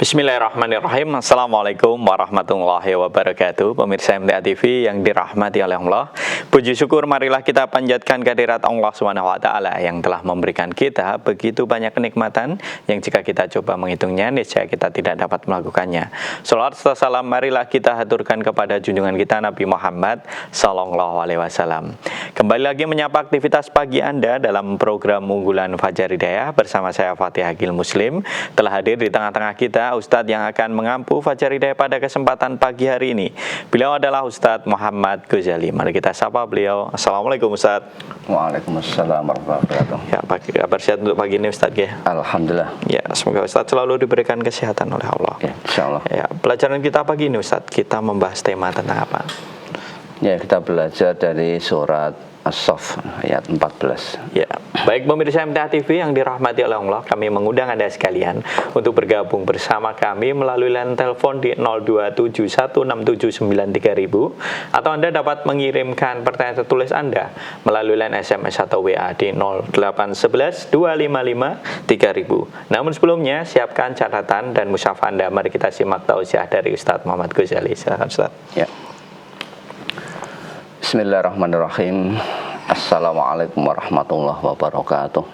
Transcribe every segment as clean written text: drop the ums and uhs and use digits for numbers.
Bismillahirrahmanirrahim. Assalamualaikum warahmatullahi wabarakatuh. Pemirsa MTA TV yang dirahmati oleh Allah, puji syukur marilah kita panjatkan kehadirat Allah SWT yang telah memberikan kita begitu banyak kenikmatan yang jika kita coba menghitungnya niscaya kita tidak dapat melakukannya. Salawat serta salam marilah kita haturkan kepada junjungan kita Nabi Muhammad SAW. Kembali lagi menyapa aktivitas pagi Anda dalam program unggulan Fajar Hidayah bersama saya Fatih Agil Muslim. Telah hadir di tengah-tengah kita Ustadz yang akan mengampu Fajar Hidayah pada kesempatan pagi hari ini. Beliau adalah Ustadz Muhammad Ghazali. Mari kita sapa beliau. Assalamualaikum Ustadz. Waalaikumsalam warahmatullahi wabarakatuh. Ya, kabar sehat untuk pagi ini Ustadz ya? Alhamdulillah. Ya, semoga Ustadz selalu diberikan kesehatan oleh Allah. Ya, insyaallah. Ya, pelajaran kita pagi ini Ustadz, kita membahas tema tentang apa? Ya, kita belajar dari surat As-Saff ayat 14. Ya, baik pemirsa MTA TV yang dirahmati oleh Allah, kami mengundang Anda sekalian untuk bergabung bersama kami melalui line telepon di 02716793000 atau Anda dapat mengirimkan pertanyaan tertulis Anda melalui line SMS atau WA di 08112553000. Namun sebelumnya siapkan catatan dan mushaf Anda. Mari kita simak tausiah dari Ustadz Muhammad Ghazali. Silakan Ustadz. Ya. Bismillahirrahmanirrahim. Assalamualaikum warahmatullahi wabarakatuh.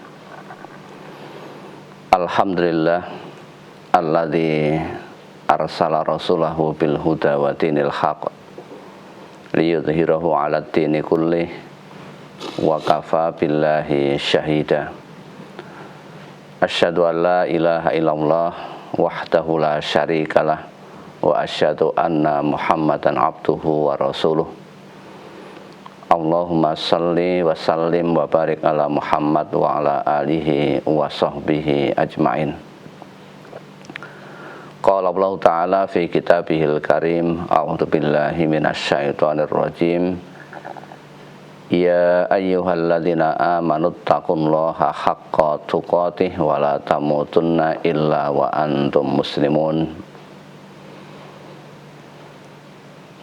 Alhamdulillah alladzi arsala rasulahu bil huda wa dinil haq liyudhhirahu 'ala dini kullih wa kafa billahi syahida. Asyhadu an la ilaha illallah wahdahu la syarikalah wa asyhadu anna Muhammadan abduhu wa rasuluh. Allahumma salli wa sallim wa barik ala Muhammad wa ala alihi wa sahbihi ajma'in. Qala Allah Ta'ala fi kitabihil karim, a'udzu billahi minasyaitonir rajim. Ya ayyuhalladzina amanu taqullaha haqqa tuqatih wa la tamutunna illa wa antum muslimun.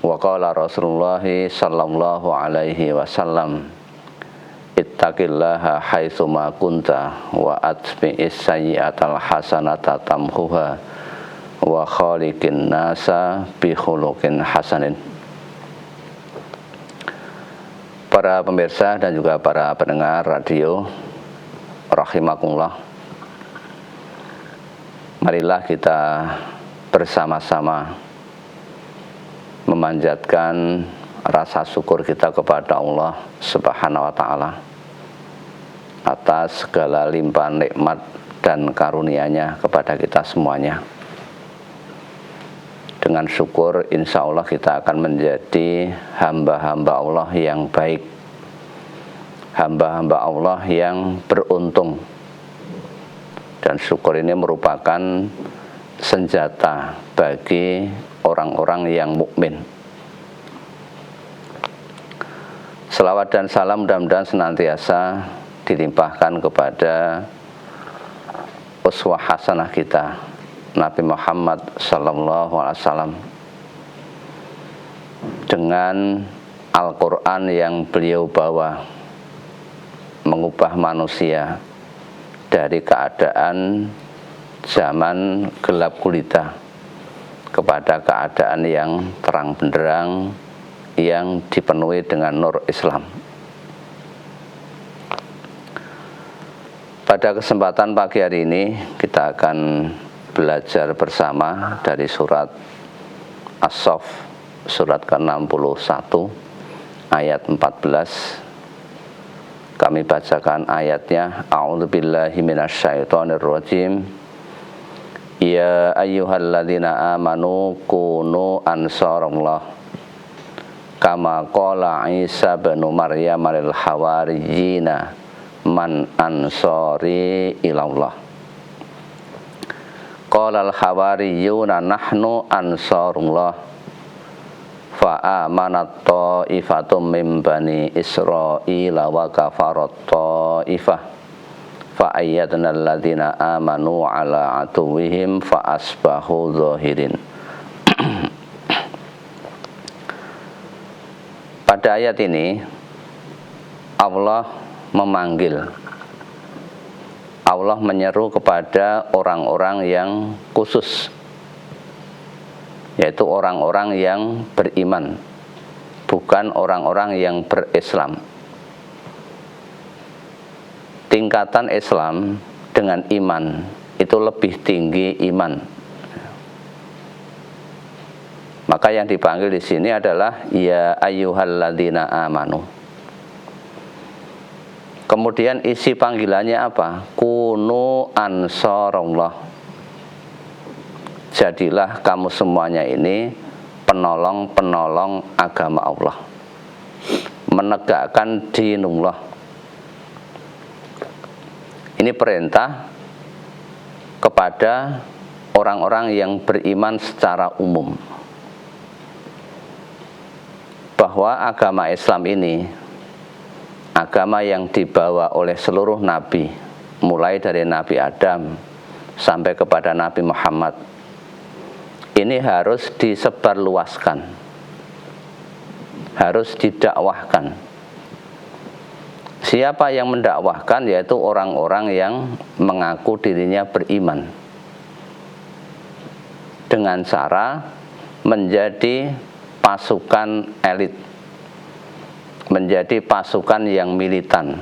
Wa qala Rasulullah sallallahu alaihi wasallam, ittaqillaha haitsu ma kunta wa atbi'is sayyi'atal hasanata tamhuha wa khaliqin nasa bi khuluqin hasanin. Para pemirsa dan juga para pendengar radio rahimakumullah, marilah kita bersama-sama memanjatkan rasa syukur kita kepada Allah Subhanahu wa Ta'ala atas segala limpahan nikmat dan karunia-Nya kepada kita semuanya. Dengan syukur insya Allah kita akan menjadi hamba-hamba Allah yang baik, hamba-hamba Allah yang beruntung. Dan syukur ini merupakan senjata bagi orang-orang yang mukmin. Selawat dan salam mudah-mudahan senantiasa dilimpahkan kepada uswah hasanah kita Nabi Muhammad sallallahu alaihi wasallam dengan Al-Quran yang beliau bawa mengubah manusia dari keadaan zaman gelap gulita kepada keadaan yang terang benderang yang dipenuhi dengan nur Islam. Pada kesempatan pagi hari ini kita akan belajar bersama dari surat As-Saff surat ke-61 ayat 14. Kami bacakan ayatnya. A'udzubillahi minasyaitonir rajim. Ya ayyuhalladzina amanu kunu ansarallah kama qala Isa bin Maryam lil hawariyina man ansari ilallah. Qala al hawariyuna nahnu ansarullah fa amanat ta'ifatum min bani Israila wa kafarat ta'ifah fa ayyadna alladhina amanu ala atuwihim fa asbahu zahirin. Pada ayat ini Allah memanggil, Allah menyeru kepada orang-orang yang khusus yaitu orang-orang yang beriman, bukan orang-orang yang berislam. Tingkatan Islam dengan iman itu lebih tinggi iman. Maka yang dipanggil di sini adalah ya ayyuhalladzina amanu. Kemudian isi panggilannya apa? Kunu ansarullah. Jadilah kamu semuanya ini penolong-penolong agama Allah, menegakkan dinullah. Ini perintah kepada orang-orang yang beriman secara umum, bahwa agama Islam ini agama yang dibawa oleh seluruh nabi, mulai dari Nabi Adam sampai kepada Nabi Muhammad. Ini harus disebarluaskan, harus didakwahkan. Siapa yang mendakwahkan? Yaitu orang-orang yang mengaku dirinya beriman, dengan cara menjadi pasukan elit, menjadi pasukan yang militan,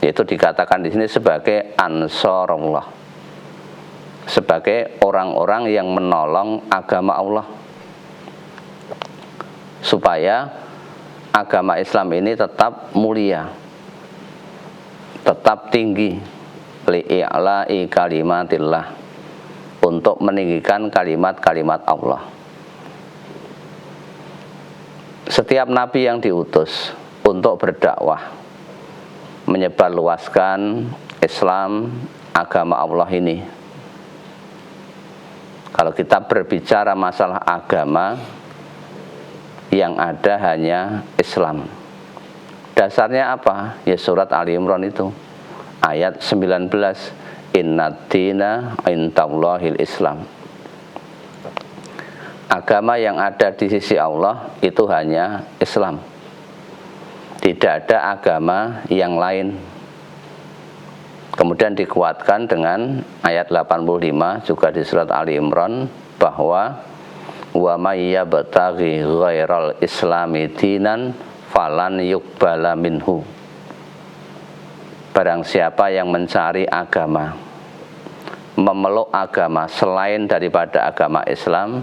yaitu dikatakan di sini sebagai ansarullah, sebagai orang-orang yang menolong agama Allah, supaya agama Islam ini tetap mulia, tetap tinggi, li'i'la'i kalimatillah, untuk meninggikan kalimat-kalimat Allah. Setiap nabi yang diutus untuk berdakwah, menyebarluaskan Islam, agama Allah ini. Kalau kita berbicara masalah agama, yang ada hanya Islam. Dasarnya apa? Ya surat Ali Imran itu, ayat 19, Innad dina indallahil Islam. Agama yang ada di sisi Allah itu hanya Islam. Tidak ada agama yang lain. Kemudian dikuatkan dengan ayat 85 juga di surat Ali Imran, bahwa wa may yabtaghi ghairal islami dinan falan yuqbala minhu. Barang siapa yang mencari agama, memeluk agama selain daripada agama Islam,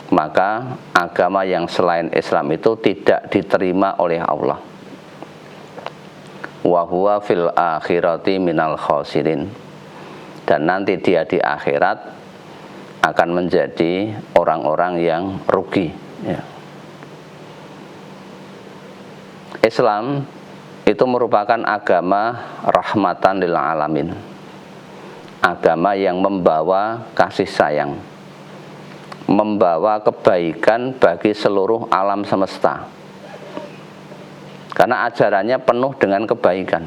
maka agama yang selain Islam itu tidak diterima oleh Allah. Wa huwa fil akhirati minal khasirin. Dan nanti dia di akhirat akan menjadi orang-orang yang rugi, ya. Islam itu merupakan agama rahmatan lil alamin, agama yang membawa kasih sayang, membawa kebaikan bagi seluruh alam semesta. Karena ajarannya penuh dengan kebaikan.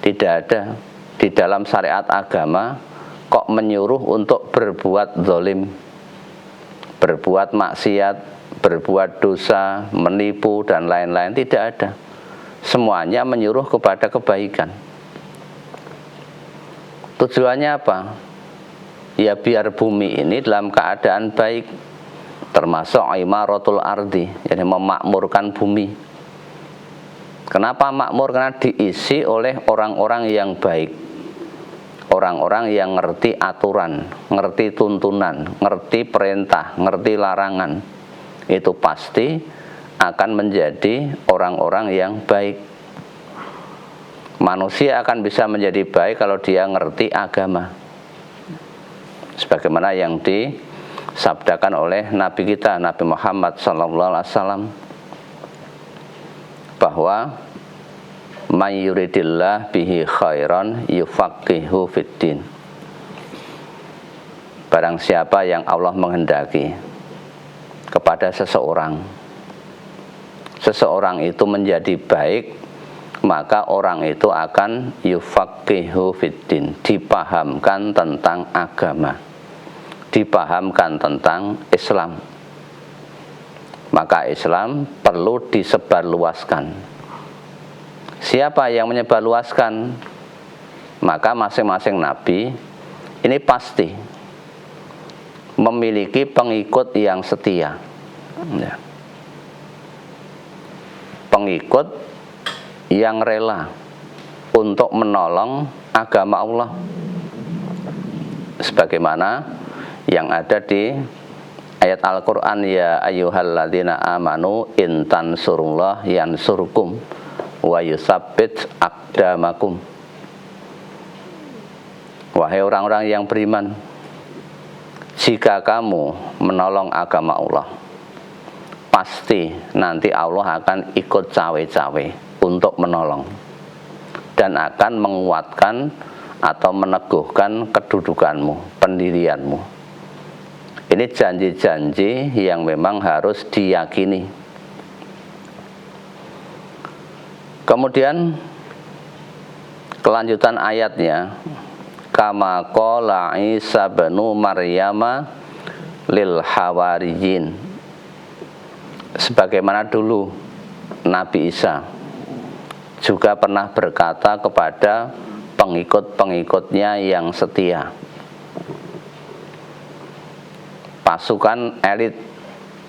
Tidak ada di dalam syariat agama kok menyuruh untuk berbuat zalim, berbuat maksiat, berbuat dosa, menipu dan lain-lain. Tidak ada. Semuanya menyuruh kepada kebaikan. Tujuannya apa? Ya biar bumi ini dalam keadaan baik, termasuk imaratul ardi, jadi memakmurkan bumi. Kenapa makmur? Karena diisi oleh orang-orang yang baik, orang-orang yang ngerti aturan, ngerti tuntunan, ngerti perintah, ngerti larangan. Itu pasti akan menjadi orang-orang yang baik. Manusia akan bisa menjadi baik kalau dia ngerti agama, sebagaimana yang disabdakan oleh Nabi kita, Nabi Muhammad SAW, bahwa may yuridillah bihi khairan yufaqihu fiddin. Barang siapa yang Allah menghendaki kepada seseorang itu menjadi baik, maka orang itu akan yufaqihu fiddin, dipahamkan tentang agama, dipahamkan tentang Islam. Maka Islam perlu disebarluaskan. Siapa yang menyebarluaskan? Maka masing-masing nabi ini pasti memiliki pengikut yang setia. Ya. Pengikut yang rela untuk menolong agama Allah, sebagaimana yang ada di ayat Al-Quran, ya ayyuhalladzina amanu in tansurullah yansurkum wa yusabbit aqdamakum. Wahai orang-orang yang beriman, jika kamu menolong agama Allah, pasti nanti Allah akan ikut cawe-cawe untuk menolong dan akan menguatkan atau meneguhkan kedudukanmu, pendirianmu. Ini janji-janji yang memang harus diyakini. Kemudian kelanjutan ayatnya, kama qala Isa bin Maryam lil hawariyin, sebagaimana dulu Nabi Isa juga pernah berkata kepada pengikut-pengikutnya yang setia, pasukan elit,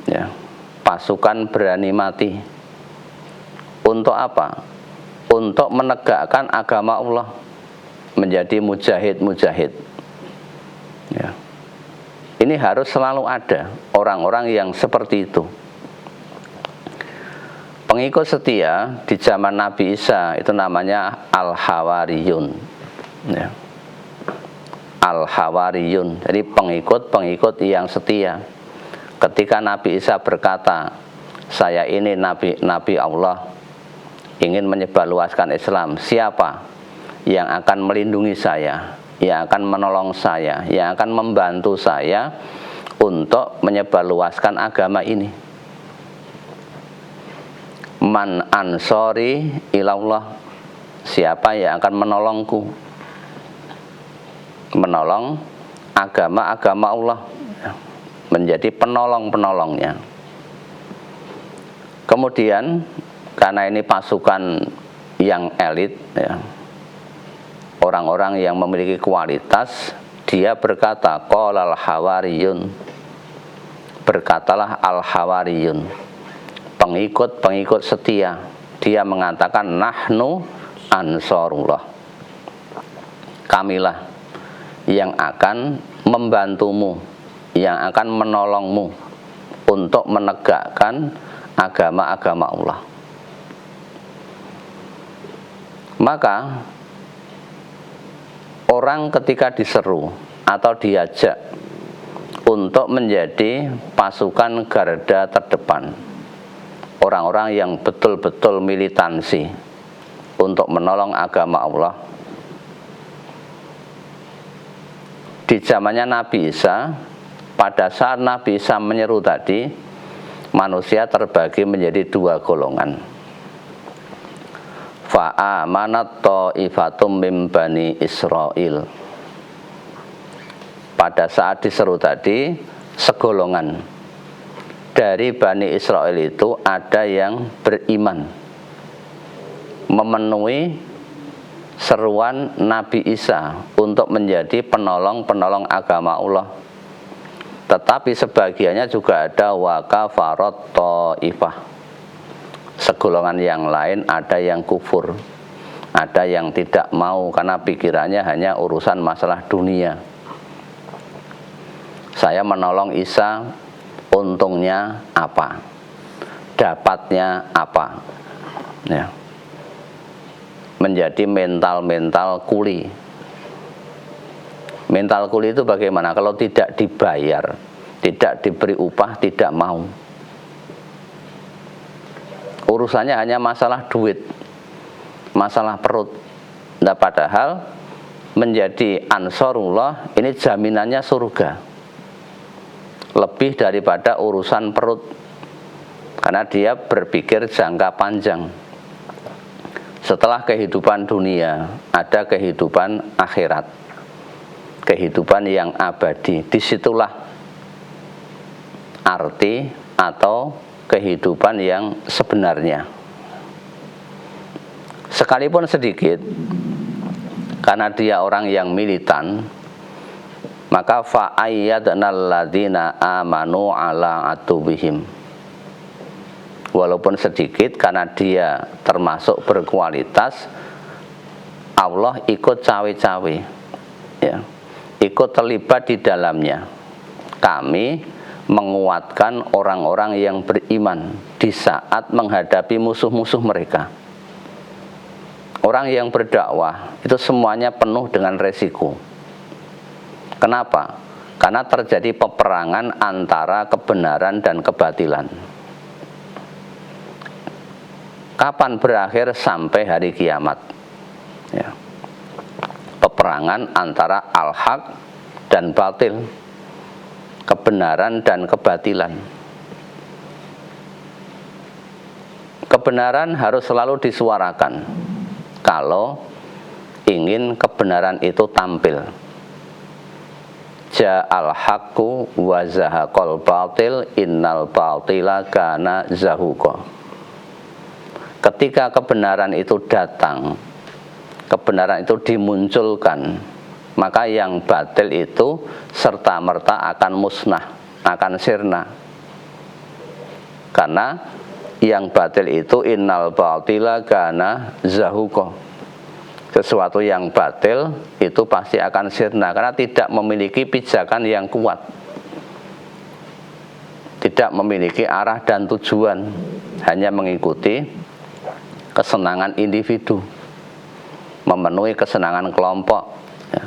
ya, pasukan berani mati. Untuk apa? Untuk menegakkan agama Allah, menjadi mujahid-mujahid. Ya. Ini harus selalu ada orang-orang yang seperti itu. Pengikut setia di zaman Nabi Isa itu namanya Al-Hawariyun. Ya. Al-Hawariyun, jadi pengikut-pengikut yang setia. Ketika Nabi Isa berkata, saya ini Nabi Allah, ingin menyebarluaskan Islam, siapa yang akan melindungi saya, yang akan menolong saya, yang akan membantu saya untuk menyebarluaskan agama ini? Man ansori ilallah, siapa yang akan menolongku, menolong agama-agama Allah, menjadi penolong-penolongnya. Kemudian karena ini pasukan yang elit, ya, orang-orang yang memiliki kualitas, dia berkata, qalal hawariyun, berkatalah al-hawariyun, pengikut-pengikut setia, dia mengatakan, nahnu ansarullah, kamilah yang akan membantumu, yang akan menolongmu untuk menegakkan agama-agama Allah. Maka orang ketika diseru atau diajak untuk menjadi pasukan garda terdepan, orang-orang yang betul-betul militansi untuk menolong agama Allah, di zamannya Nabi Isa, pada saat Nabi Isa menyeru tadi, manusia terbagi menjadi dua golongan. Fa'amanat ta'ifatum min bani Israel. Pada saat diseru tadi, segolongan dari Bani Israel itu ada yang beriman, memenuhi seruan Nabi Isa untuk menjadi penolong-penolong agama Allah. Tetapi sebagiannya juga ada wakafarat ta'ifah, segolongan yang lain ada yang kufur, ada yang tidak mau karena pikirannya hanya urusan masalah dunia. Saya menolong Isa, untungnya apa? Dapatnya apa? Ya. Menjadi mental kuli. Mental kuli itu bagaimana? Kalau tidak dibayar, tidak diberi upah, tidak mau. Urusannya hanya masalah duit, masalah perut. Nah, padahal menjadi ansarullah ini jaminannya surga, lebih daripada urusan perut, karena dia berpikir jangka panjang. Setelah kehidupan dunia ada kehidupan akhirat, kehidupan yang abadi. Disitulah arti atau kehidupan yang sebenarnya. Sekalipun sedikit, karena dia orang yang militan, Maka fa'ayyadnal ladzina amanu ala atubihim. Walaupun sedikit, karena dia termasuk berkualitas, Allah ikut cawe-cawe, ya, ikut terlibat di dalamnya. Kami menguatkan orang-orang yang beriman di saat menghadapi musuh-musuh mereka. Orang yang berdakwah itu semuanya penuh dengan resiko. Kenapa? Karena terjadi peperangan antara kebenaran dan kebatilan. Kapan berakhir? Sampai hari kiamat, ya. Peperangan antara al-haq dan batil, kebenaran dan kebatilan. Kebenaran harus selalu disuarakan kalau ingin kebenaran itu tampil. Ja'al haqqu wa zahaqal batil innal batila kana zahuqa. Ketika kebenaran itu datang, kebenaran itu dimunculkan, maka yang batil itu serta-merta akan musnah, akan sirna. Karena yang batil itu innal batila kana zahuqa. Sesuatu yang batil itu pasti akan sirna karena tidak memiliki pijakan yang kuat, tidak memiliki arah dan tujuan, hanya mengikuti kesenangan individu, memenuhi kesenangan kelompok, ya.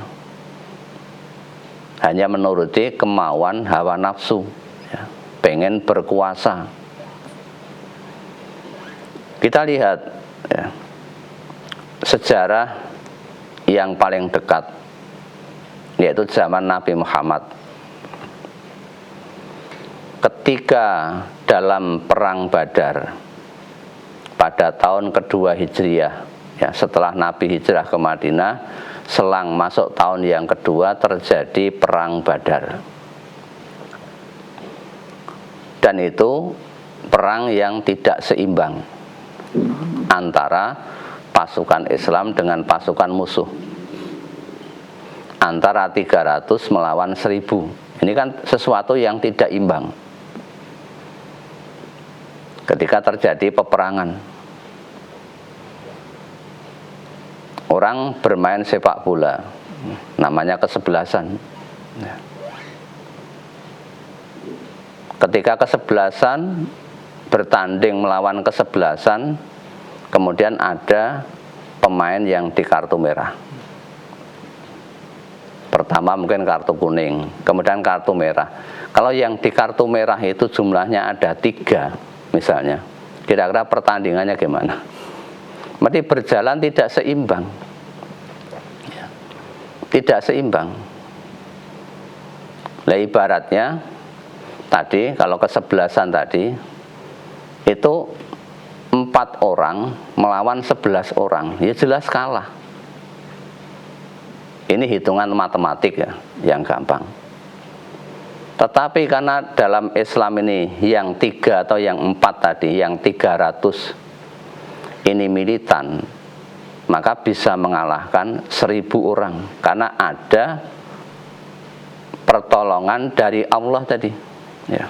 Hanya menuruti kemauan hawa nafsu, ya. Pengen berkuasa. Kita lihat, ya, sejarah yang paling dekat, yaitu zaman Nabi Muhammad. Ketika dalam perang Badar pada tahun kedua Hijriah, ya, setelah Nabi hijrah ke Madinah, selang masuk tahun yang kedua terjadi perang Badar. Dan itu perang yang tidak seimbang antara pasukan Islam dengan pasukan musuh, antara 300 melawan 1000. Ini kan sesuatu yang tidak imbang ketika terjadi peperangan. Orang bermain sepak bola, namanya kesebelasan. Ketika kesebelasan bertanding melawan kesebelasan, kemudian ada pemain yang di kartu merah. Pertama mungkin kartu kuning, kemudian kartu merah. Kalau yang di kartu merah itu jumlahnya ada 3 misalnya, kira-kira pertandingannya gimana? Berarti berjalan tidak seimbang, ya, tidak seimbang. Nah, ibaratnya tadi kalau kesebelasan tadi itu 4 orang melawan 11 orang, ya jelas kalah. Ini hitungan matematik, ya, yang gampang. Tetapi karena dalam Islam ini yang 3 atau yang 4 tadi, yang 300 ini militan, maka bisa mengalahkan 1000 orang karena ada pertolongan dari Allah tadi, ya.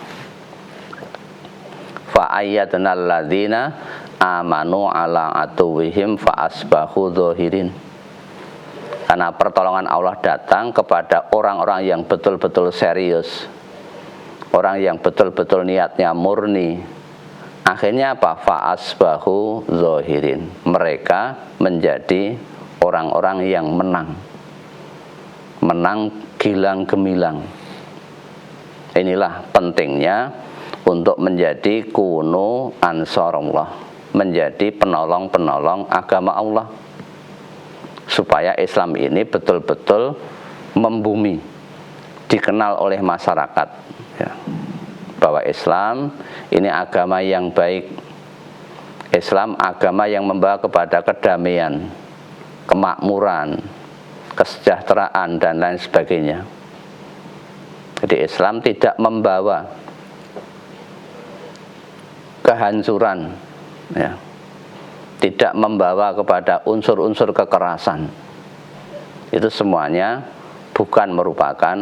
Fa'ayyadnal ladzina amanu ala atuwihim fa'asbahu dzahirin. Karena pertolongan Allah datang kepada orang-orang yang betul-betul serius, orang yang betul-betul niatnya murni. Akhirnya apa? Fa'asbahu dzahirin. Mereka menjadi orang-orang yang menang. Menang gilang gemilang. Inilah pentingnya untuk menjadi kunu ansarullah, menjadi penolong-penolong agama Allah, supaya Islam ini betul-betul membumi, dikenal oleh masyarakat, ya, bahwa Islam ini agama yang baik, Islam agama yang membawa kepada kedamaian, kemakmuran, kesejahteraan, dan lain sebagainya. Jadi Islam tidak membawa kehancuran, ya, tidak membawa kepada unsur-unsur kekerasan. Itu semuanya bukan merupakan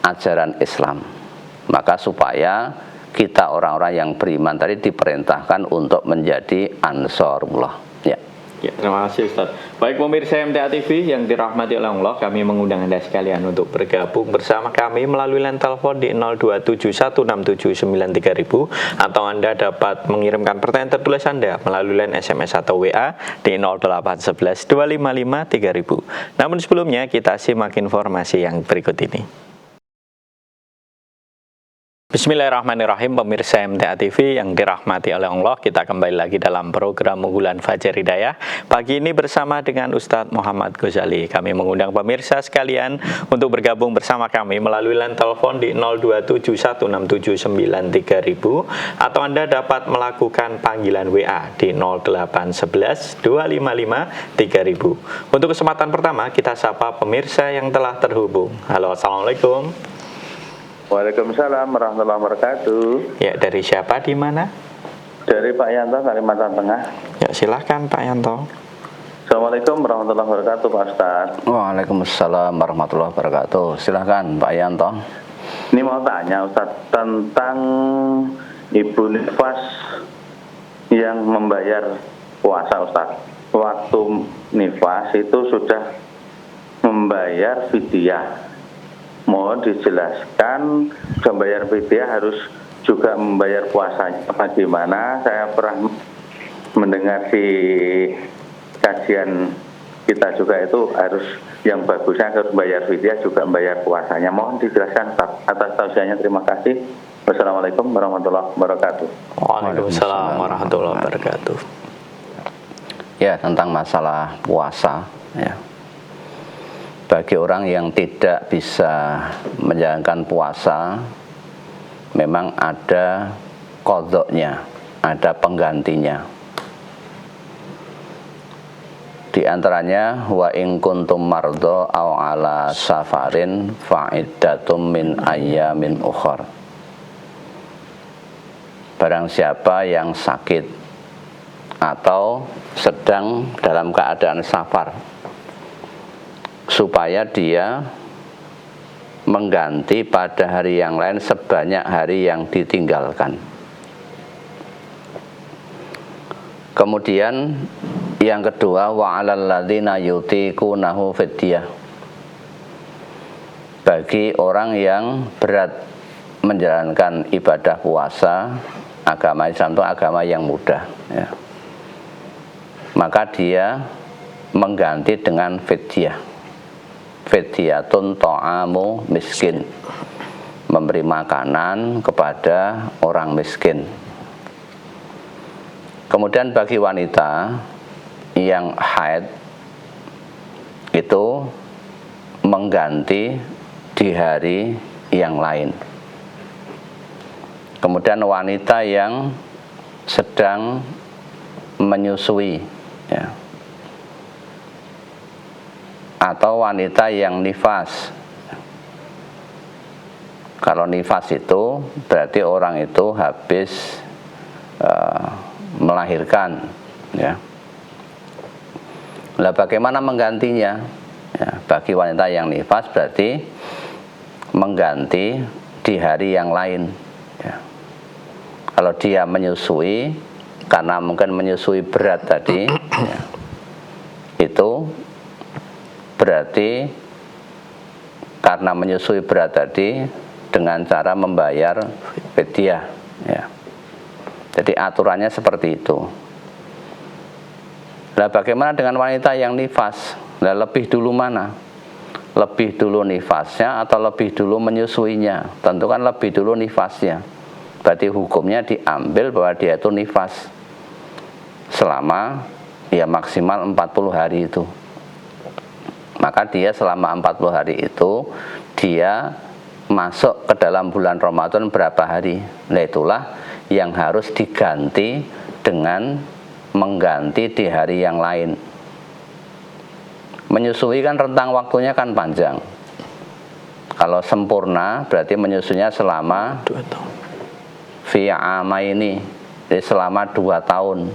ajaran Islam. Maka supaya kita orang-orang yang beriman tadi diperintahkan untuk menjadi Ansarullah. Ya. Ya, terima kasih Ustaz. Baik pemirsa MTA TV yang dirahmati oleh Allah, kami mengundang Anda sekalian untuk bergabung bersama kami melalui line telepon di 02716793000 atau Anda dapat mengirimkan pertanyaan tertulis Anda melalui line SMS atau WA di 08112553000. Namun sebelumnya kita simak informasi yang berikut ini. Bismillahirrahmanirrahim, pemirsa MTA TV yang dirahmati oleh Allah, kita kembali lagi dalam program unggulan Fajar Hidayah. Pagi ini bersama dengan Ustadz Muhammad Ghazali. Kami mengundang pemirsa sekalian untuk bergabung bersama kami melalui line telepon di 02716793000 atau Anda dapat melakukan panggilan WA di 08112553000. Untuk kesempatan pertama kita sapa pemirsa yang telah terhubung. Halo, assalamualaikum. Waalaikumsalam warahmatullahi wabarakatuh. Ya, dari siapa, di mana? Dari Pak Yanto, Kalimantan Tengah. Ya, silahkan Pak Yanto. Assalamualaikum warahmatullahi wabarakatuh, Pak Ustaz. Waalaikumsalam warahmatullahi wabarakatuh. Silahkan Pak Yanto. Ini mau tanya Ustaz tentang ibu nifas yang membayar puasa Ustaz. Waktu nifas itu sudah membayar fidyah. Mohon dijelaskan, membayar fidyah harus juga membayar puasanya bagaimana? Saya pernah mendengar di kajian kita juga itu harus yang bagusnya harus membayar fidyah juga membayar puasanya. Mohon dijelaskan Pak. Atas tausiahnya terima kasih. Wassalamualaikum warahmatullahi wabarakatuh. Waalaikumsalam warahmatullahi wabarakatuh. Ya, tentang masalah puasa ya. Bagi orang yang tidak bisa menjalankan puasa, memang ada qadha'nya, ada penggantinya. Di antaranya wa in kuntum mardha aw ala safarin fa'iddatum min ayyamin ukhar. Barang siapa yang sakit atau sedang dalam keadaan safar, supaya dia mengganti pada hari yang lain sebanyak hari yang ditinggalkan. Kemudian yang kedua, wa 'alal ladzina yutiqunahu fidyah. Bagi orang yang berat menjalankan ibadah puasa, agama Islam itu agama yang mudah ya. Maka dia mengganti dengan fidyah. Fidyatun ta'amu miskin, memberi makanan kepada orang miskin. Kemudian bagi wanita yang haid itu mengganti di hari yang lain. Kemudian wanita yang sedang menyusui ya, atau wanita yang nifas. Kalau nifas itu berarti orang itu habis melahirkan ya. Lah bagaimana menggantinya ya, bagi wanita yang nifas berarti mengganti di hari yang lain ya. Kalau dia menyusui karena mungkin menyusui berat tadi ya, itu berarti karena menyusui berat tadi dengan cara membayar fidyah ya. Jadi aturannya seperti itu. Nah, bagaimana dengan wanita yang nifas? Nah, lebih dulu mana? Lebih dulu nifasnya atau lebih dulu menyusuinya? Tentu kan lebih dulu nifasnya. Berarti hukumnya diambil bahwa dia itu nifas selama ya maksimal 40 hari itu. Maka dia selama 40 hari itu dia masuk ke dalam bulan Ramadan berapa hari? Nah, itulah yang harus diganti dengan mengganti di hari yang lain. Menyusui kan rentang waktunya kan panjang. Kalau sempurna berarti menyusunya selama 2 tahun. Fi amaini, jadi selama 2 tahun.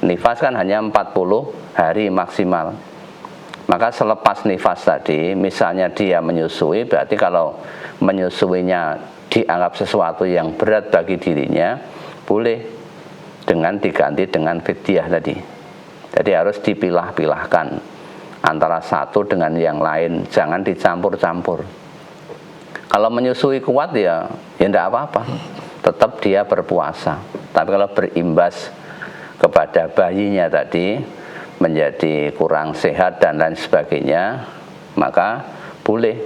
Nifas kan hanya 40 hari maksimal. Maka selepas nifas tadi, misalnya dia menyusui, berarti kalau menyusuinya dianggap sesuatu yang berat bagi dirinya, boleh dengan diganti dengan fidyah tadi. Jadi harus dipilah-pilahkan antara satu dengan yang lain, jangan dicampur-campur. Kalau menyusui kuat ya tidak apa-apa, tetap dia berpuasa. Tapi kalau berimbas kepada bayinya tadi, menjadi kurang sehat dan lain sebagainya, maka boleh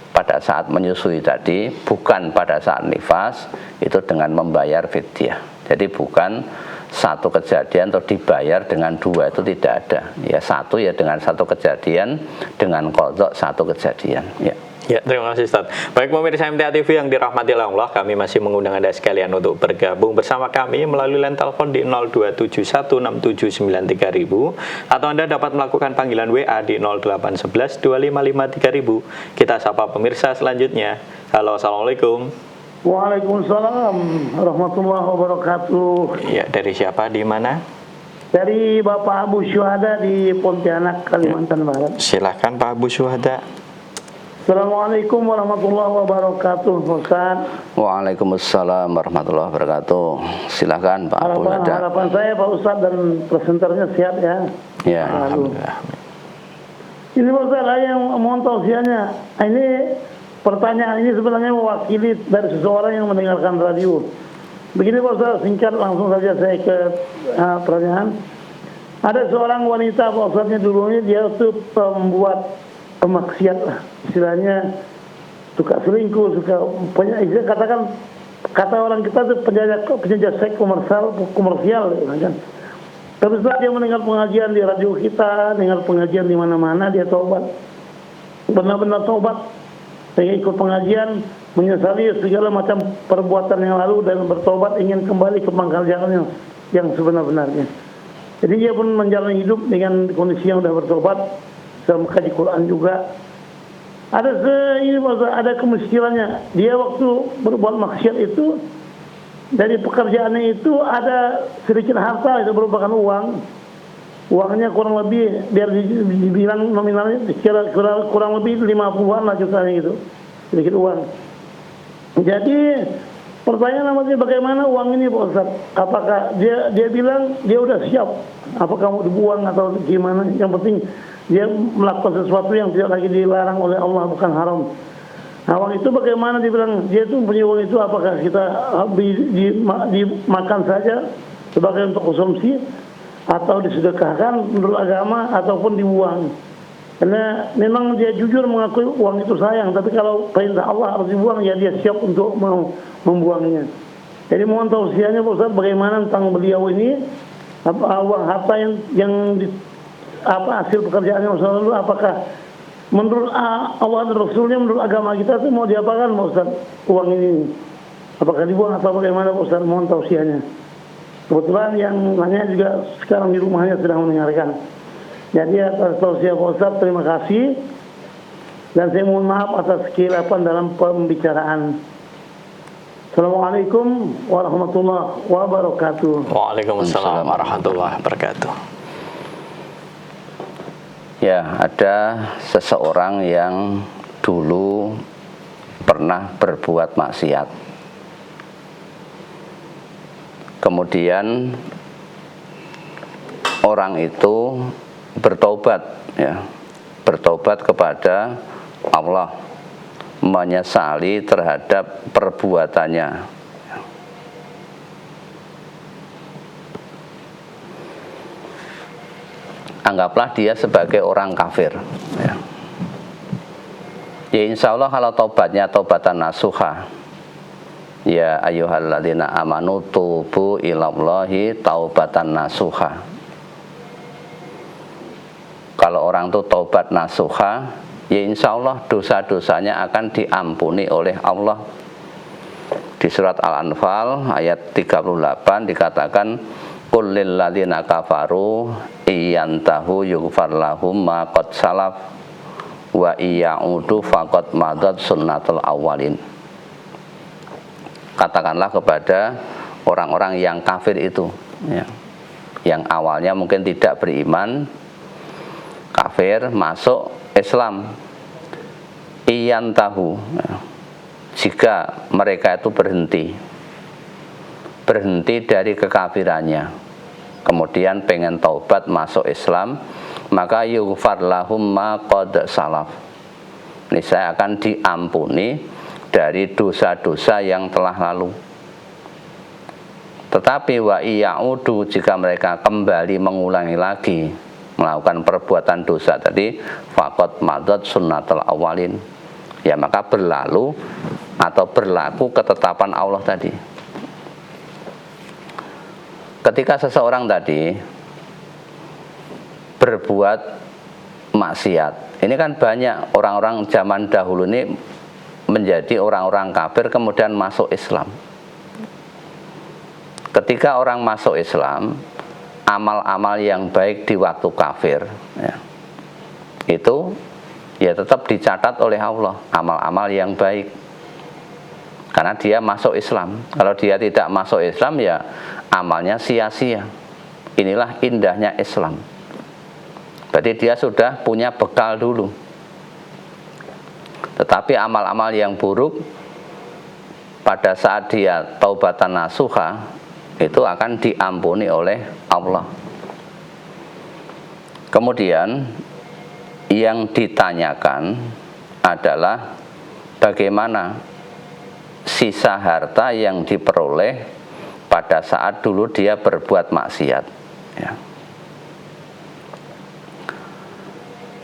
pada saat menyusui tadi, bukan pada saat nifas, itu dengan membayar fidyah. Jadi bukan satu kejadian atau dibayar dengan dua, itu tidak ada. Ya satu ya dengan satu kejadian, dengan qadha satu kejadian. Ya. Ya, terima kasih Ustaz. Baik pemirsa MTA TV yang dirahmati Allah, kami masih mengundang Anda sekalian untuk bergabung bersama kami melalui line telepon di 02716793000 atau Anda dapat melakukan panggilan WA di 08112553000. Kita sapa pemirsa selanjutnya. Halo, Assalamualaikum. Waalaikumsalam warahmatullahi wabarakatuh. Ya, dari siapa, di mana? Dari Bapak Abu Syuhada di Pontianak, Kalimantan Barat. Silakan Pak Abu Syuhada. Assalamualaikum warahmatullahi wabarakatuh, Ustaz. Waalaikumsalam warahmatullahi wabarakatuh. Silakan Pak Abu Syuhada. Harapan saya Pak Ustaz dan presenternya sehat ya. Ya, Alhamdulillah. Ini Pak Ustaz, saya yang mohon tausiahnya. Ini pertanyaan ini sebenarnya mewakili dari seseorang yang mendengarkan radio. Begini Pak Ustaz, singkat langsung saja saya ke pertanyaan. Ada seorang wanita Pak Ustaznya dulunya dia tuh membuat maksiat lah, istilahnya suka selingkuh, suka katakan kata orang kita tuh penjajah seks komersial kan. Tapi setelah dia mendengar pengajian di radio kita, dengar pengajian di mana-mana, dia tobat, benar-benar tobat, dia ikut pengajian, menyesali segala macam perbuatan yang lalu dan bertobat ingin kembali ke pangkal jalan yang sebenar-benarnya. Jadi dia pun menjalani hidup dengan kondisi yang sudah bertobat. Sama kaji Quran juga. Ada kemiskilannya. Dia waktu berbuat maksiat itu, dari pekerjaannya itu ada sedikit harta, itu merupakan uang. Uangnya kurang lebih, biar dibilang nominalnya kurang lebih 50-an lah jutanya gitu. Sedikit uang. Jadi pertanyaan namanya bagaimana uang ini Pak Ustaz? Apakah dia bilang dia udah siap? Apakah mau dibuang atau gimana? Yang penting dia melakukan sesuatu yang tidak lagi dilarang oleh Allah, bukan haram. Nah, uang itu bagaimana dibilang dia itu punya uang itu, apakah kita dimakan saja sebagai untuk konsumsi atau disedekahkan menurut agama ataupun dibuang? Karena memang dia jujur mengakui uang itu sayang, tapi kalau perintah Allah harus dibuang ya dia siap untuk mau membuangnya. Jadi mohon tausiahnya Pak Ustaz, bagaimana tentang beliau ini, uang harta yang hasil pekerjaannya masa lalu, apakah menurut Allah dan Rasulnya, menurut agama kita itu mau diapakan Pak Ustaz uang ini? Apakah dibuang atau bagaimana Pak Ustaz? Mohon tausiahnya. Kebetulan yang nanya juga sekarang di rumahnya sedang mendengarkan. Jadi atas tausiah Pak Ustaz terima kasih, dan saya mohon maaf atas kehilapan dalam pembicaraan. Assalamualaikum warahmatullahi wabarakatuh. Waalaikumsalam warahmatullahi wabarakatuh. Ya, ada seseorang yang dulu pernah berbuat maksiat. Kemudian orang itu bertobat, ya, bertobat kepada Allah, menyesali terhadap perbuatannya. Anggaplah dia sebagai orang kafir, ya. Ya insya Allah kalau taubatnya taubatan nasuha, ya ayyuhalladzina amanu tubu ilallahi taubatan nasuha. Kalau orang itu taubat nasuha, ya insya Allah dosa-dosanya akan diampuni oleh Allah. Di surat Al-Anfal ayat 38 dikatakan, qul lil ladzina kafaru iyantahu yughfar lahum ma qad salaf wa iyaudu faqad madat sunnatul awwalin. Katakanlah kepada orang-orang yang kafir itu, ya, yang awalnya mungkin tidak beriman, kafir masuk Islam. Iyan tahu, jika mereka itu berhenti dari kekafirannya, kemudian pengen taubat masuk Islam, maka yughfar lahum ma qad salaf. Ini saya akan diampuni dari dosa-dosa yang telah lalu. Tetapi wa iyaudu, jika mereka kembali mengulangi lagi melakukan perbuatan dosa tadi, faqad madat sunnatul awalin, ya maka berlalu atau berlaku ketetapan Allah tadi. Ketika seseorang tadi berbuat maksiat, ini kan banyak orang-orang zaman dahulu ini menjadi orang-orang kafir kemudian masuk Islam. Ketika orang masuk Islam, amal-amal yang baik di waktu kafir, ya, itu ya tetap dicatat oleh Allah, amal-amal yang baik, karena dia masuk Islam. Kalau dia tidak masuk Islam, ya amalnya sia-sia. Inilah indahnya Islam. Berarti dia sudah punya bekal dulu. Tetapi amal-amal yang buruk, pada saat dia taubatan nasuha, itu akan diampuni oleh Allah. Kemudian yang ditanyakan adalah bagaimana sisa harta yang diperoleh pada saat dulu dia berbuat maksiat, ya.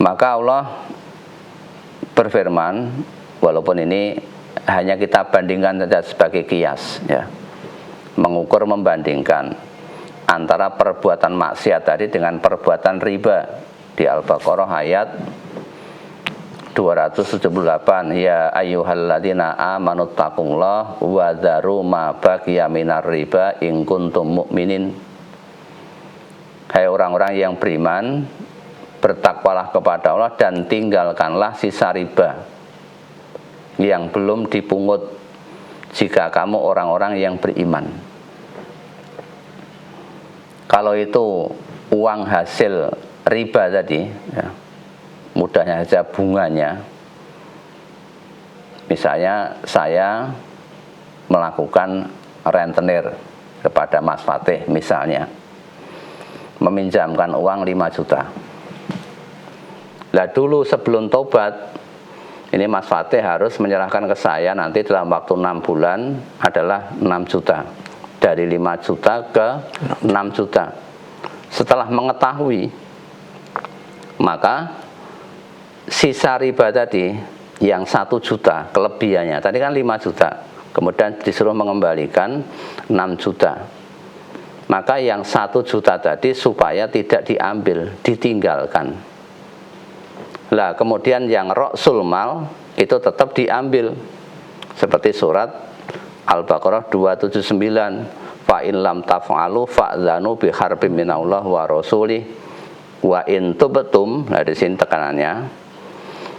Maka Allah berfirman, walaupun ini hanya kita bandingkan saja sebagai kias, ya, mengukur membandingkan antara perbuatan maksiat tadi dengan perbuatan riba. Di Al-Baqarah ayat 278, ya ayyuhalladzina amanu taqullaha wa dzaru ma baqiya minar riba in kuntum mu'minin. Hai orang-orang yang beriman, bertakwalah kepada Allah dan tinggalkanlah sisa riba yang belum dipungut jika kamu orang-orang yang beriman. Kalau itu uang hasil riba tadi, ya, mudahnya saja bunganya. Misalnya saya melakukan rentenir kepada Mas Fatih, misalnya meminjamkan uang 5 juta. Lah dulu sebelum tobat, ini Mas Fatih harus menyerahkan ke saya nanti dalam waktu 6 bulan adalah 6 juta. Dari 5 juta ke 6 juta. Setelah mengetahui, maka sisa riba tadi yang 1 juta kelebihannya, tadi kan 5 juta, kemudian disuruh mengembalikan 6 juta. Maka yang 1 juta tadi supaya tidak diambil, ditinggalkan. Lah kemudian yang ra'sul mal itu tetap diambil. Seperti surat Al-Baqarah 279, fa in lam taf'alu fa'dzanu bi harbin minallah wa rasulih wa in tubtum. Nah di sini tekanannya,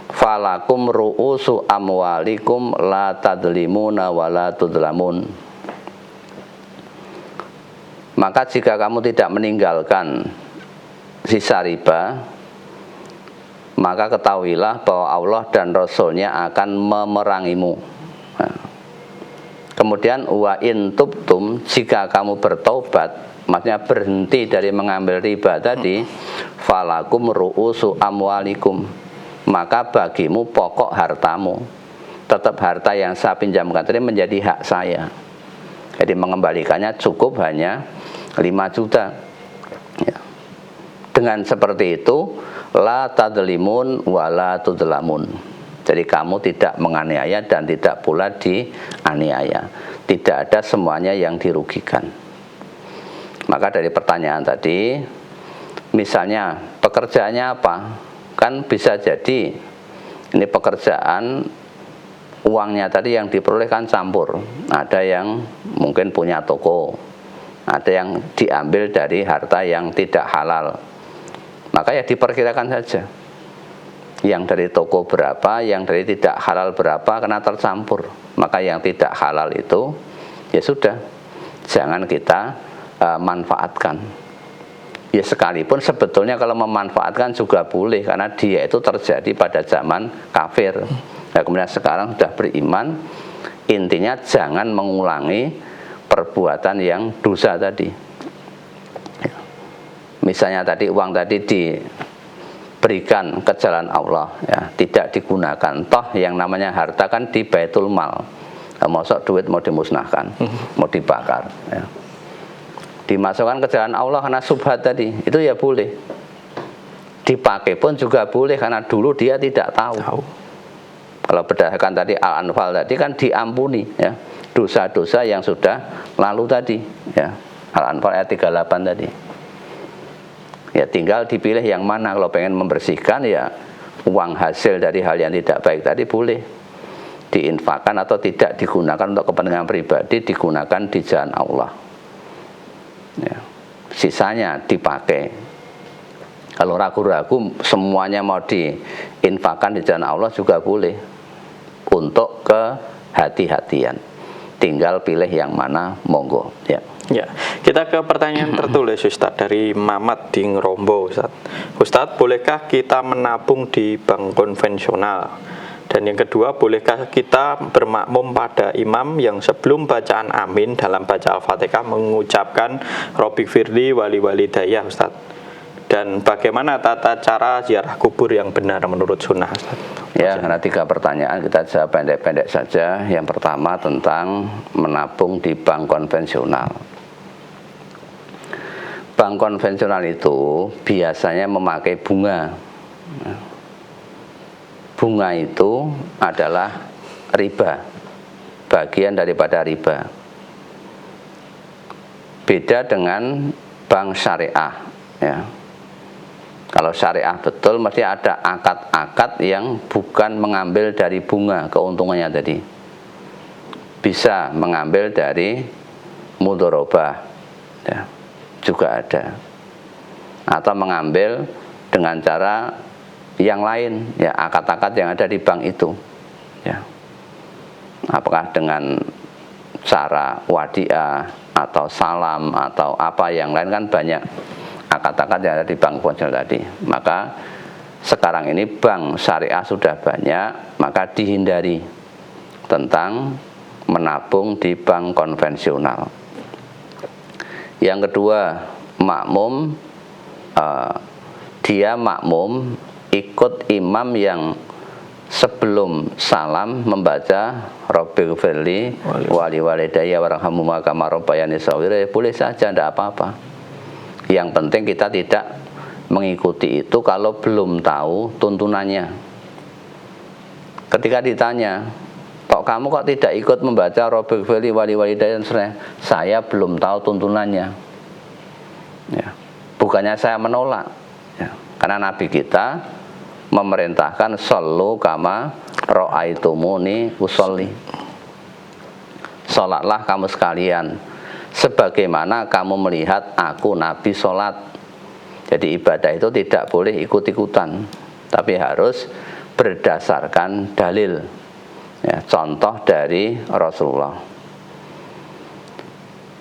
falakum ru'usu amwalikum la tadlimuna wa la tudlamun. Maka jika kamu tidak meninggalkan sisa riba, maka ketahuilah bahwa Allah dan Rasulnya akan memerangimu. Nah, kemudian wa in tubtum, jika kamu bertaubat, maksudnya berhenti dari mengambil riba tadi, falakum ru'usu amwalikum, maka bagimu pokok hartamu. Tetap harta yang saya pinjamkan tadi menjadi hak saya. Jadi mengembalikannya cukup hanya 5 juta. Ya. Dengan seperti itu, la tadlimun wa la tudlamun. Jadi kamu tidak menganiaya dan tidak pula dianiaya. Tidak ada semuanya yang dirugikan. Maka dari pertanyaan tadi, misalnya pekerjaannya apa? Kan bisa jadi ini pekerjaan uangnya tadi yang diperoleh kan campur. Ada yang mungkin punya toko, ada yang diambil dari harta yang tidak halal. Maka ya diperkirakan saja, yang dari toko berapa, yang dari tidak halal berapa, karena tercampur. Maka yang tidak halal itu ya sudah, jangan kita manfaatkan. Ya sekalipun sebetulnya kalau memanfaatkan juga boleh, karena dia itu terjadi pada zaman kafir. Nah, kemudian sekarang sudah beriman, intinya jangan mengulangi perbuatan yang dosa tadi. Misalnya tadi uang tadi diberikan ke jalan Allah, ya, tidak digunakan. Toh yang namanya harta kan di Baitul Mal. Nah, masuk duit mau dimusnahkan, mau dibakar, ya. Dimasukkan ke jalan Allah karena subhat tadi, itu ya boleh. Dipakai pun juga boleh karena dulu dia tidak tahu. Kalau berdasarkan tadi Al-Anfal tadi kan diampuni, ya, dosa-dosa yang sudah lalu tadi, ya. Al-Anfal ayat 38 tadi. Ya tinggal dipilih yang mana. Kalau pengen membersihkan, ya uang hasil dari hal yang tidak baik tadi boleh diinfakkan atau tidak digunakan untuk kepentingan pribadi, digunakan di jalan Allah, ya. Sisanya dipakai. Kalau ragu-ragu semuanya mau diinfakkan di jalan Allah juga boleh, untuk kehati-hatian. Tinggal pilih yang mana, monggo, ya. Ya, kita ke pertanyaan tertulis Ustadz dari Mamat di Ngerombo. Ustadz, bolehkah kita menabung di bank konvensional? Dan yang kedua, bolehkah kita bermakmum pada imam yang sebelum bacaan amin dalam baca Al-Fatihah mengucapkan Robbi firli wali walidayah, Ustadz? Dan bagaimana tata cara ziarah kubur yang benar menurut sunnah, Ustadz? Ya, karena 3 pertanyaan kita jawab pendek-pendek saja. Yang pertama tentang menabung di bank konvensional. Bank konvensional itu biasanya memakai bunga. Bunga itu adalah riba, bagian daripada riba. Beda dengan bank syariah, ya. Kalau syariah betul mesti ada akad-akad yang bukan mengambil dari bunga keuntungannya tadi. Bisa mengambil dari mudharabah, ya, juga ada. Atau mengambil dengan cara yang lain, ya, akad-akad yang ada di bank itu, ya. Apakah dengan cara wadiah atau salam atau apa yang lain, kan banyak akad-akad yang ada di bank konvensional tadi. Maka sekarang ini bank syariah sudah banyak, maka dihindari tentang menabung di bank konvensional. Yang kedua, makmum, dia makmum ikut imam yang sebelum salam membaca Rabbighfirli wali walidayya warhamhuma kama rabbayani shaghira, boleh saja, tidak apa-apa. Yang penting kita tidak mengikuti itu kalau belum tahu tuntunannya. Ketika ditanya, "Kok kamu kok tidak ikut membaca Rabbighfirli wali walidayya?" Saya belum tahu tuntunannya, ya. Bukannya saya menolak, ya. Karena Nabi kita memerintahkan shollu kama ra'aitumuni usolli. Sholatlah kamu sekalian sebagaimana kamu melihat aku Nabi sholat. Jadi ibadah itu tidak boleh ikut-ikutan, tapi harus berdasarkan dalil, ya, contoh dari Rasulullah.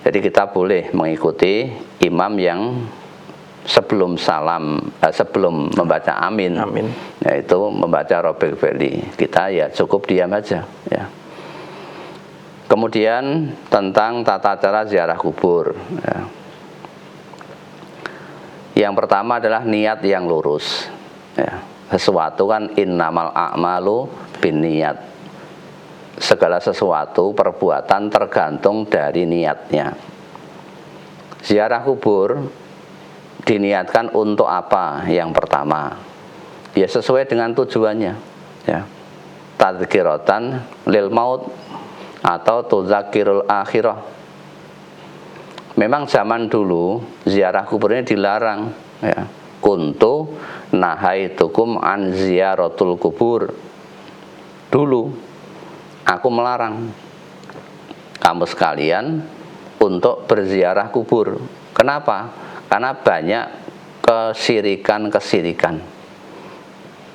Jadi kita boleh mengikuti imam yang sebelum salam, sebelum membaca amin, yaitu membaca Rabbighfirli. Kita ya cukup diam aja, ya. Kemudian tentang tata cara ziarah kubur, ya. Yang pertama adalah niat yang lurus, ya. Sesuatu kan innamal a'malu binniyat. Segala sesuatu perbuatan tergantung dari niatnya. Ziarah kubur diniatkan untuk apa? Yang pertama, ya sesuai dengan tujuannya, ya. Tadzkiratan lil maut atau tuzakirul akhirah. Memang zaman dulu ziarah kubur ini dilarang, ya. Kuntu nahaitukum an ziyaratul kubur. Dulu aku melarang kamu sekalian untuk berziarah kubur. Kenapa? Karena banyak kesirikan,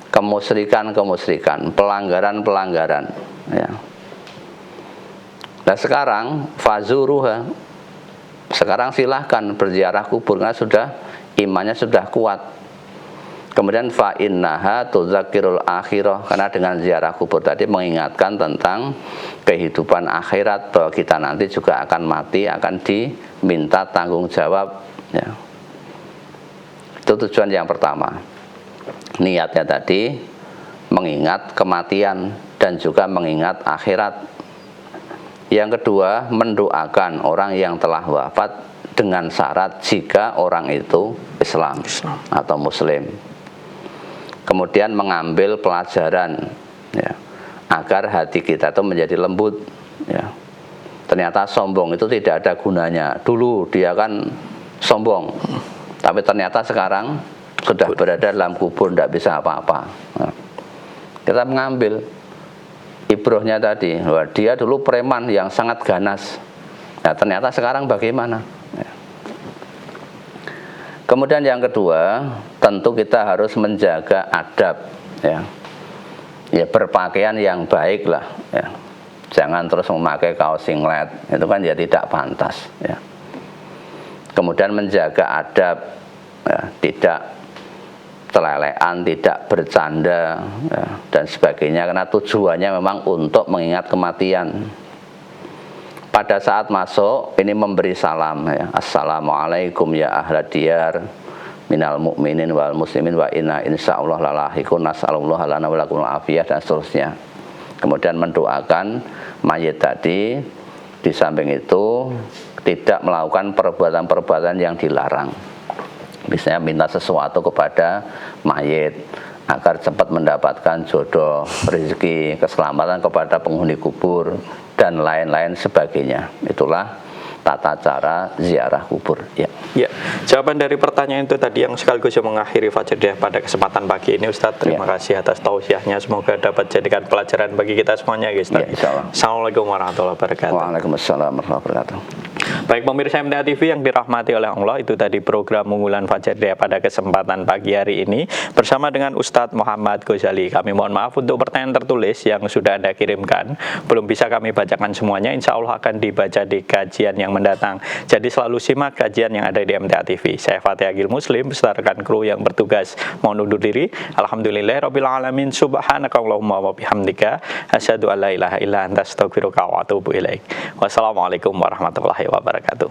kemusyrikan, pelanggaran, ya. Nah sekarang fazuruha, sekarang silahkan berziarah kubur, karena sudah imannya sudah kuat. Kemudian fa innaha tudzakirul akhirah, karena dengan ziarah kubur tadi mengingatkan tentang kehidupan akhirat, bahwa kita nanti juga akan mati, akan diminta tanggung jawab, ya. Itu tujuan yang pertama. Niatnya tadi mengingat kematian dan juga mengingat akhirat. Yang kedua, mendoakan orang yang telah wafat dengan syarat jika orang itu Islam atau Muslim. Kemudian mengambil pelajaran, ya, agar hati kita itu menjadi lembut, ya. Ternyata sombong itu tidak ada gunanya. Dulu dia kan sombong, tapi ternyata sekarang sudah berada dalam kubur, tidak bisa apa-apa. Nah, kita mengambil ibrohnya tadi, bahwa dia dulu preman yang sangat ganas. Nah, ternyata sekarang bagaimana? Ya. Kemudian yang kedua, tentu kita harus menjaga adab, ya. Ya, berpakaian yang baik lah, ya. Jangan terus memakai kaos singlet, itu kan ya tidak pantas, ya. Kemudian menjaga adab, ya, tidak telelean, tidak bercanda, ya, dan sebagainya, karena tujuannya memang untuk mengingat kematian. Pada saat masuk ini memberi salam, ya. Assalamualaikum ya ahlad diyar minal mu'minin wal muslimin wa inna insyaallah lalahikun nas'alullah lana wa lakumul afiyah, dan seterusnya. Kemudian mendoakan mayit tadi. Di samping itu tidak melakukan perbuatan-perbuatan yang dilarang. Misalnya minta sesuatu kepada mayit agar cepat mendapatkan jodoh, rezeki, keselamatan kepada penghuni kubur, dan lain-lain sebagainya. Itulah tata cara ziarah kubur, ya. Ya, jawaban dari pertanyaan itu tadi yang sekaligus yang mengakhiri Fajriah pada kesempatan pagi ini, Ustadz. Terima kasih atas tausiahnya. Semoga dapat jadikan pelajaran bagi kita semuanya, guys. Ya, insyaallah. Assalamualaikum warahmatullahi wabarakatuh. Waalaikumsalam warahmatullahi wabarakatuh. Baik pemirsa MTA TV yang dirahmati oleh Allah, itu tadi program unggulan Fajriah pada kesempatan pagi hari ini bersama dengan Ustadz Muhammad Ghazali. Kami mohon maaf untuk pertanyaan tertulis yang sudah Anda kirimkan, belum bisa kami bacakan semuanya. Insya Allah akan dibaca di kajian yang mendatang. Jadi selalu simak kajian yang ada di MTA TV. Saya Fatih Agil Muslim beserta rekan kru yang bertugas mohon undur diri. Alhamdulillahirabbil alamin. Subhanakallahumma wa bihamdika asyhadu an la ilaha illa anta astaghfiruka wa atubu ilaik. Wassalamualaikum warahmatullahi wabarakatuh.